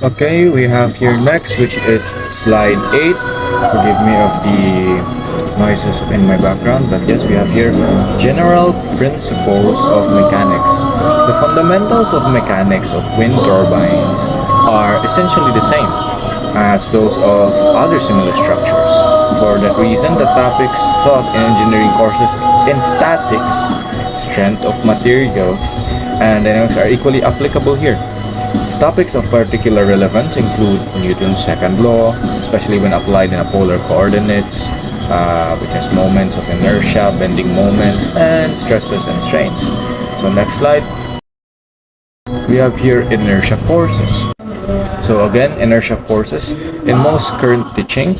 Okay, we have here next, which is slide 8. Forgive me of the noises in my background, but yes, we have here general principles of mechanics. The fundamentals of mechanics of wind turbines are essentially the same as those of other similar structures. For that reason, the topics taught in engineering courses in statics, strength of materials, and dynamics are equally applicable here. Topics of particular relevance include Newton's second law, especially when applied in a polar coordinates, which has moments of inertia, bending moments, and stresses and strains. So next slide, we have here inertia forces. So again, inertia forces. In most current teaching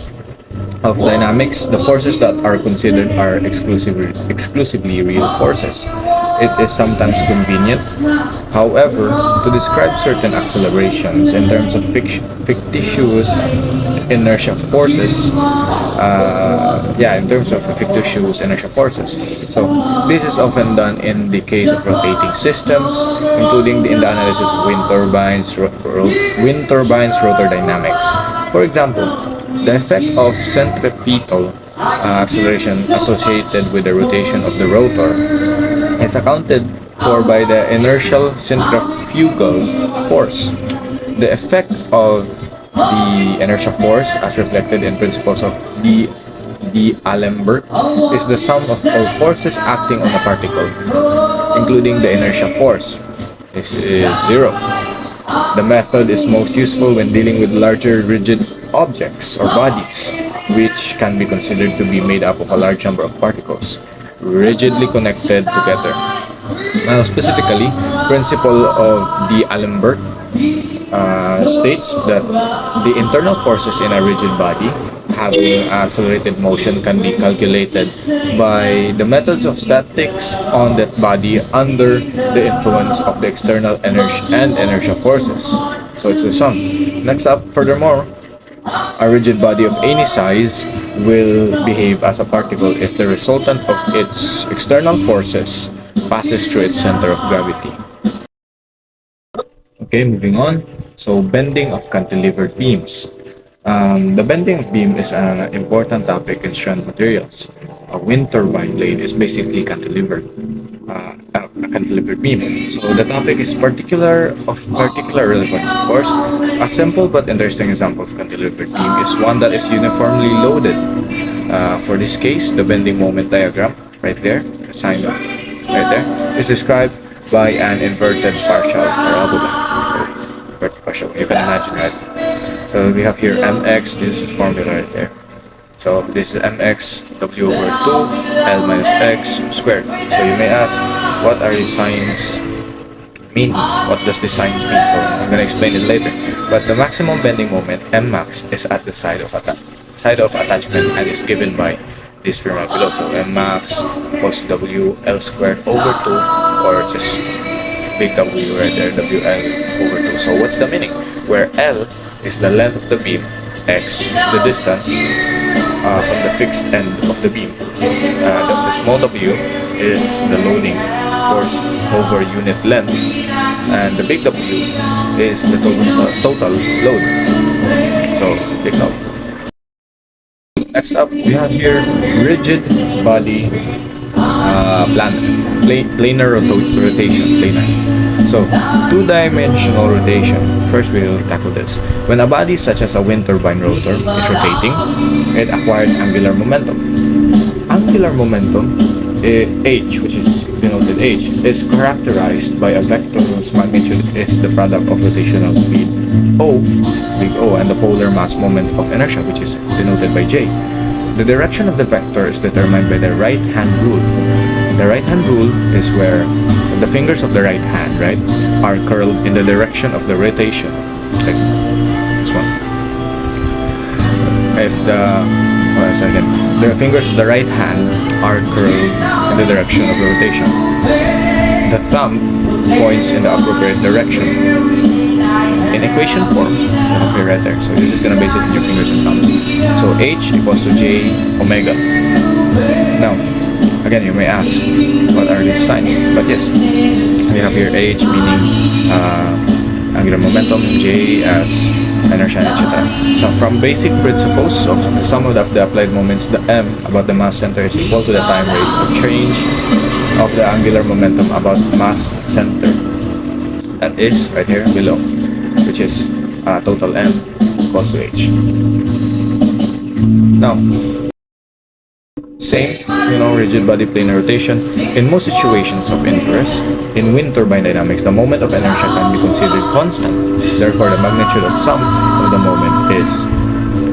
of dynamics, the forces that are considered are exclusively real forces. It is sometimes convenient, however, to describe certain accelerations in terms of fictitious inertia forces. In terms of fictitious inertia forces. So this is often done in the case of rotating systems, including in the analysis of wind turbines, rotor dynamics. For example, the effect of centripetal acceleration associated with the rotation of the rotor is accounted for by the inertial centrifugal force. The effect of the inertia force, as reflected in principles of D'Alembert, is the sum of all forces acting on a particle, including the inertia force. This is zero. The method is most useful when dealing with larger rigid objects or bodies, which can be considered to be made up of a large number of particles, rigidly connected together. Now, specifically, principle of D'Alembert states that the internal forces in a rigid body having accelerated motion can be calculated by the methods of statics on that body under the influence of the external inertia forces. So it's the sum. Next up, furthermore, a rigid body of any size will behave as a particle if the resultant of its external forces passes through its center of gravity. Okay, moving on. So, bending of cantilevered beams. The bending of beam is an important topic in strand materials. A wind turbine blade is basically a cantilevered beam. So the topic is particular relevance, of course. A simple but interesting example of cantilevered beam is one that is uniformly loaded. For this case, the bending moment diagram, right there, the sign right there, is described by an inverted partial parabola. So, inverted partial, you can imagine, right? So we have here mx, this is formula right there. So this is mx w over 2 l minus x squared. So you may ask, what are these signs mean? What does the signs mean? So I'm going to explain it later. But the maximum bending moment, mmax, is at the side of attachment and is given by this formula below. So mmax equals w l squared over 2, or just big W right there, wl over 2. So what's the meaning? Where L is the length of the beam, X is the distance from the fixed end of the beam. The small w is the loading force over unit length, and the big W is the total load. So, big W. Next up, we have here rigid body planar rotation. So, two-dimensional rotation. First, we will tackle this. When a body such as a wind turbine rotor is rotating, it acquires angular momentum. Angular momentum, h, which is denoted h, is characterized by a vector whose magnitude is the product of rotational speed O, big O, and the polar mass moment of inertia, which is denoted by J. The direction of the vector is determined by the right-hand rule. The right-hand rule is where the fingers of the right hand, right, are curled in the direction of the rotation. Like this one. If the fingers of the right hand are curled in the direction of the rotation, the thumb points in the appropriate direction. In equation form, okay, right there. So you're just gonna base it on your fingers and thumbs. So H equals to J omega. Now, again, you may ask, what are these signs? But yes, we have here H meaning angular momentum, J as inertia, etc. So from basic principles of the sum of the applied moments, the m about the mass center is equal to the time rate of change of the angular momentum about mass center. That is right here below, which is total m equals to h. Now, same, rigid body planar rotation. In most situations of interest, in wind turbine dynamics, the moment of inertia can be considered constant. Therefore, the magnitude of sum of the moment is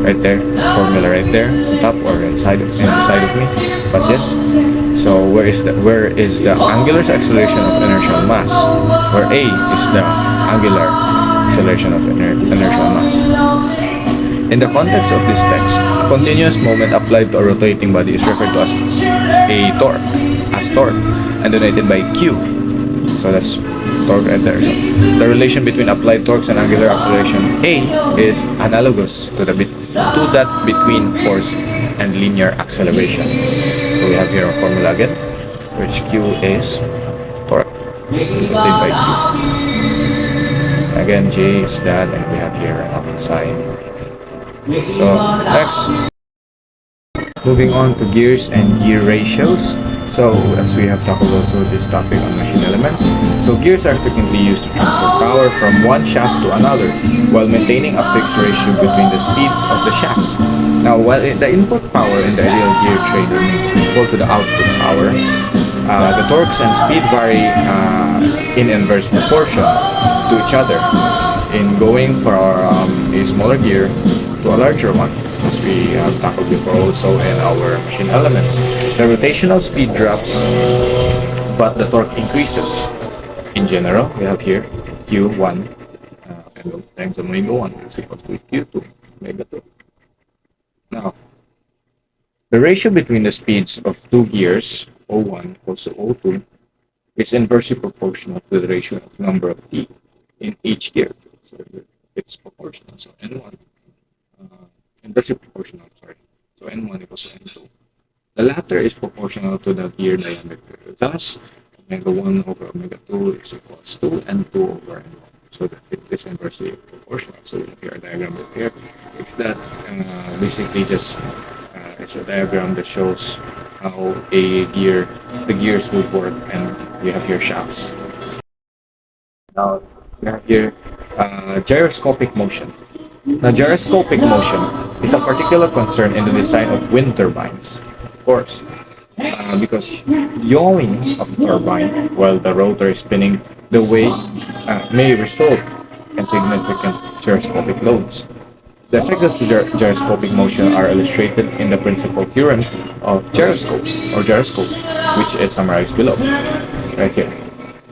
right there, formula right there, on top or inside of me. But yes, so where is the angular acceleration of inertial mass? Where A is the angular acceleration of inertial mass. In the context of this text, continuous moment applied to a rotating body is referred to as a torque, and denoted by Q. So that's torque right there. So the relation between applied torques and angular acceleration A is analogous to that between force and linear acceleration. So we have here a formula again, which Q is torque denoted by Q. Again, J is that, and we have here an sign. So next, moving on to gears and gear ratios. So as we have talked also this topic on machine elements, so gears are frequently used to transfer power from one shaft to another while maintaining a fixed ratio between the speeds of the shafts. Now, while the input power in the ideal gear train remains equal to the output power, the torques and speed vary in inverse proportion to each other in going for a smaller gear to a larger one, as we have tackled before also in our machine elements. The rotational speed drops, but the torque increases. In general, we have here Q1 times omega 1 is equal to Q2 omega 2. Now, the ratio between the speeds of two gears, O1 equals to O2, is inversely proportional to the ratio of number of T in each gear. So it's proportional. So N1 inversely proportional, so N1 equals to N2. The latter is proportional to the gear diameter. Thus, omega 1 over omega 2 is equals to N2 over N1. So that it is inversely proportional. So here a diagram right here. It's that basically just it's a diagram that shows how the gears will work, and we have here shafts. Now we have here gyroscopic motion. Now, gyroscopic motion is a particular concern in the design of wind turbines, of course, because yawing of the turbine while the rotor is spinning the way may result in significant gyroscopic loads. The effects of gyroscopic motion are illustrated in the principal theorem of gyroscopes, or gyroscope, which is summarized below, right here.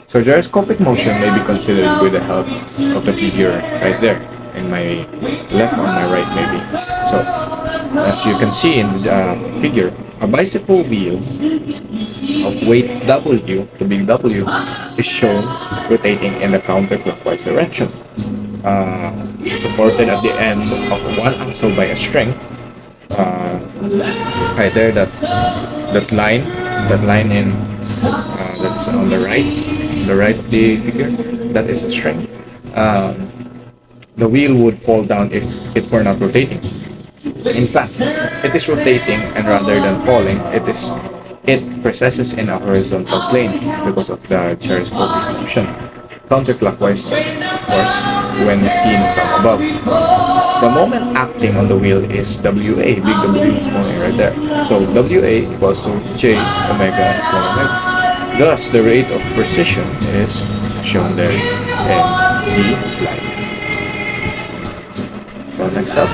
So gyroscopic motion may be considered with the help of the figure right there, in my left or my right maybe. So as you can see in the figure, a bicycle wheel of weight W, the big W, is shown rotating in the counterclockwise direction, supported at the end of one axle by a string. Right there, that line in that's on the right of the figure, that is a string. The wheel would fall down if it were not rotating. In fact, it is rotating, and rather than falling, it precesses in a horizontal plane because of the gyroscopic motion, counterclockwise, of course, when seen from above. The moment acting on the wheel is WA, big W, small a right there. So WA equals to J omega small omega. Thus, the rate of precision is shown there in the slide. So next up.